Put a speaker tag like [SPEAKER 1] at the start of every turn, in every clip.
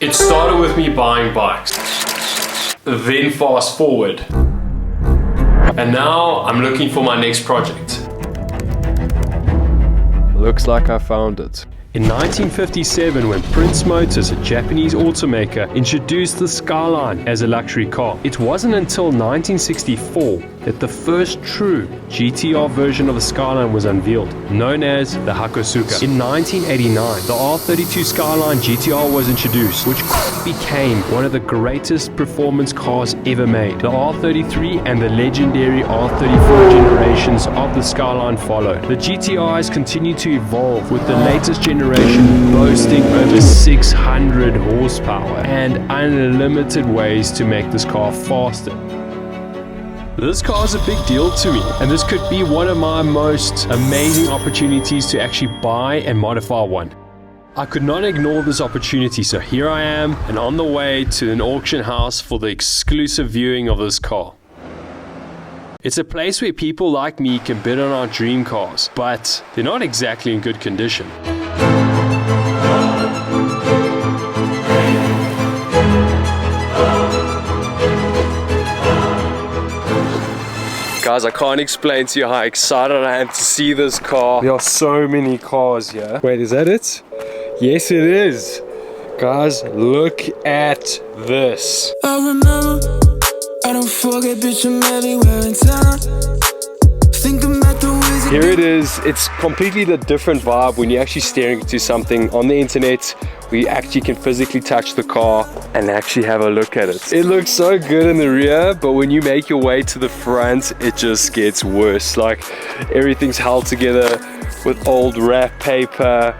[SPEAKER 1] It started with me buying bikes, then fast forward, and now I'm looking for my next project.
[SPEAKER 2] Looks like I found it.
[SPEAKER 1] In 1957, when Prince Motors, a Japanese automaker, introduced the Skyline as a luxury car, it wasn't until 1964 that the first true GT-R version of the Skyline was unveiled, known as the Hakosuka. In 1989, the R32 Skyline GT-R was introduced, which became one of the greatest performance cars ever made. The R33 and the legendary R34 generations of the Skyline followed. The GT-Rs continue to evolve, with the latest generation boasting over 600 horsepower and unlimited ways to make this car faster. This car is a big deal to me, and this could be one of my most amazing opportunities to actually buy and modify one. I could not ignore this opportunity, so here I am and on the way to an auction house for the exclusive viewing of this car. It's a place where people like me can bid on our dream cars, but they're not exactly in good condition. Guys, I can't explain to you how excited I am to see this car. There are so many cars here. Wait, is that it? Yes, it is. Guys, look at this.
[SPEAKER 3] I remember, I don't forget, bitch, I'm everywhere in town. Think about the ways.
[SPEAKER 1] Here it is. It's completely the different vibe when you're actually staring into something on the internet. We actually can physically touch the car and actually have a look at it. It looks so good in the rear, but when you make your way to the front, it just gets worse. Like, everything's held together with old wrap paper.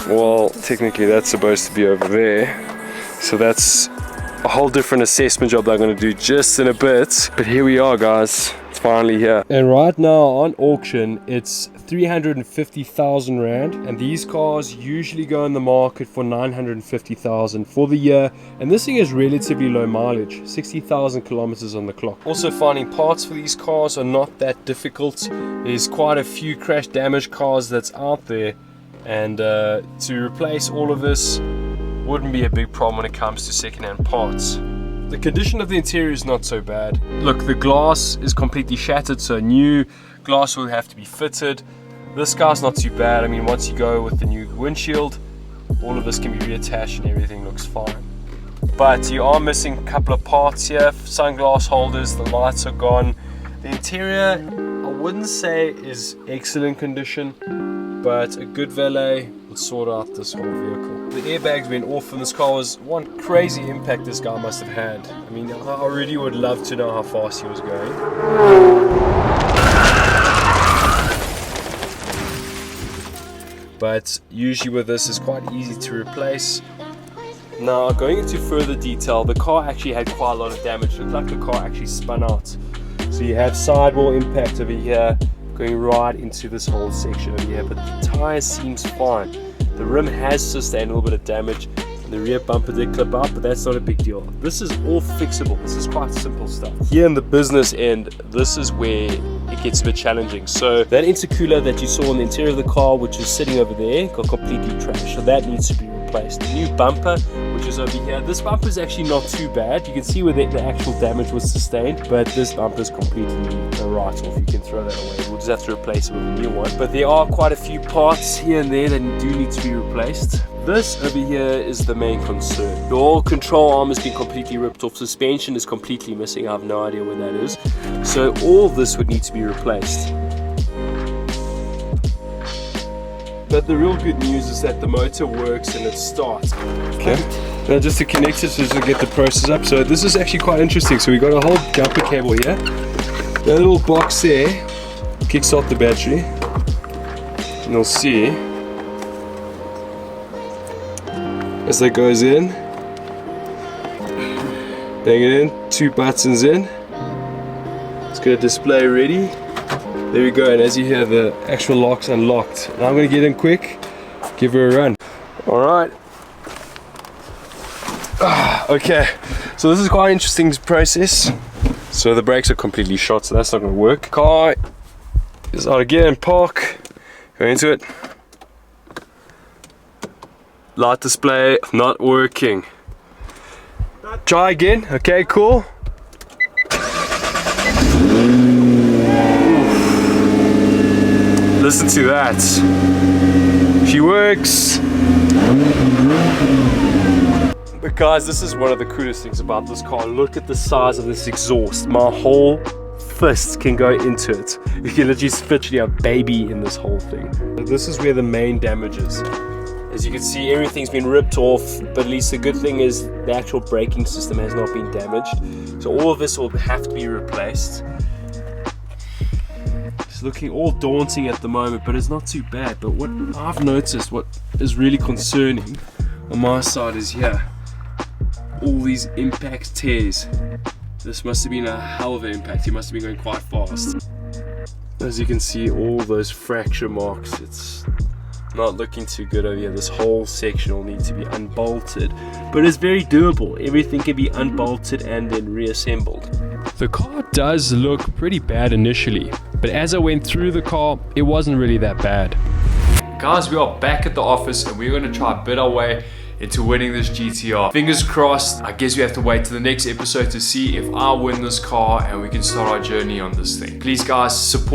[SPEAKER 1] Well, technically that's supposed to be over there. So that's a whole different assessment job that I'm gonna do just in a bit. But here we are, guys. It's finally here. And right now on auction, it's 350,000 Rand, and these cars usually go in the market for 950,000 for the year, and this thing is relatively low mileage, 60,000 kilometers on the clock. Also, finding parts for these cars are not that difficult. There's quite a few crash damage cars that's out there, and to replace all of this wouldn't be a big problem when it comes to second-hand parts. The condition of the interior is not so bad. Look, the glass is completely shattered, so new glass will have to be fitted. This car's not too bad. I mean, once you go with the new windshield, all of this can be reattached and everything looks fine. But you are missing a couple of parts here. Sunglass holders, the lights are gone. The interior, I wouldn't say is excellent condition, but a good valet will sort out this whole vehicle. The airbags went off, and this car was one crazy impact this guy must have had. I mean, I really would love to know how fast he was going. But usually with this, it's quite easy to replace. Now, going into further detail, the car actually had quite a lot of damage. It looked like the car actually spun out. So you have sidewall impact over here, going right into this whole section over here, but the tire seems fine. The rim has sustained a little bit of damage, and the rear bumper did clip out, but that's not a big deal. This is all fixable. This is quite simple stuff. Here in the business end, this is where it gets a bit challenging. So that intercooler that you saw in the interior of the car, which is sitting over there, got completely trashed, so that needs to be replaced. The new bumper, which is over here, this bumper is actually not too bad. You can see where the actual damage was sustained, but this bumper is completely a write-off. You can throw that away. We'll just have to replace it with a new one. But there are quite a few parts here and there that do need to be replaced. This over here is the main concern. The whole control arm has been completely ripped off. Suspension is completely missing. I have no idea where that is. So all this would need to be replaced. But the real good news is that the motor works and it starts. Okay. Now just to connect it, just to get the process up. So this is actually quite interesting. So we got a whole jumper cable here. That little box there kicks off the battery. And you'll see as that goes in, bang it in, 2 buttons in. It's got a display ready. There we go, and as you hear, the actual lock's unlocked. Now I'm going to get in quick, give her a run. Alright. Okay, so this is quite an interesting process. So the brakes are completely shot, so that's not going to work. Car is out of gear and park. Go into it. Light display not working. Try again. Okay, cool. Listen to that. She works. But guys, this is one of the coolest things about this car. Look at the size of this exhaust. My whole fist can go into it. You can literally fit a baby in this whole thing. This is where the main damage is. As you can see, everything's been ripped off, but at least the good thing is the actual braking system has not been damaged. So all of this will have to be replaced. It's looking all daunting at the moment, but it's not too bad. But what I've noticed, what is really concerning on my side is here, all these impact tears. This must have been a hell of an impact. He must have been going quite fast. As you can see, all those fracture marks, it's not looking too good over here. This whole section will need to be unbolted, but it's very doable. Everything can be unbolted and then reassembled.
[SPEAKER 2] The car does look pretty bad initially, but as I went through the car, it wasn't really that bad. Guys, we are back at the office and we're going to try to bid our way into winning this GT-R. Fingers crossed. I guess we have to wait to the next episode to see if I win this car and we can start our journey on this thing. Please guys, support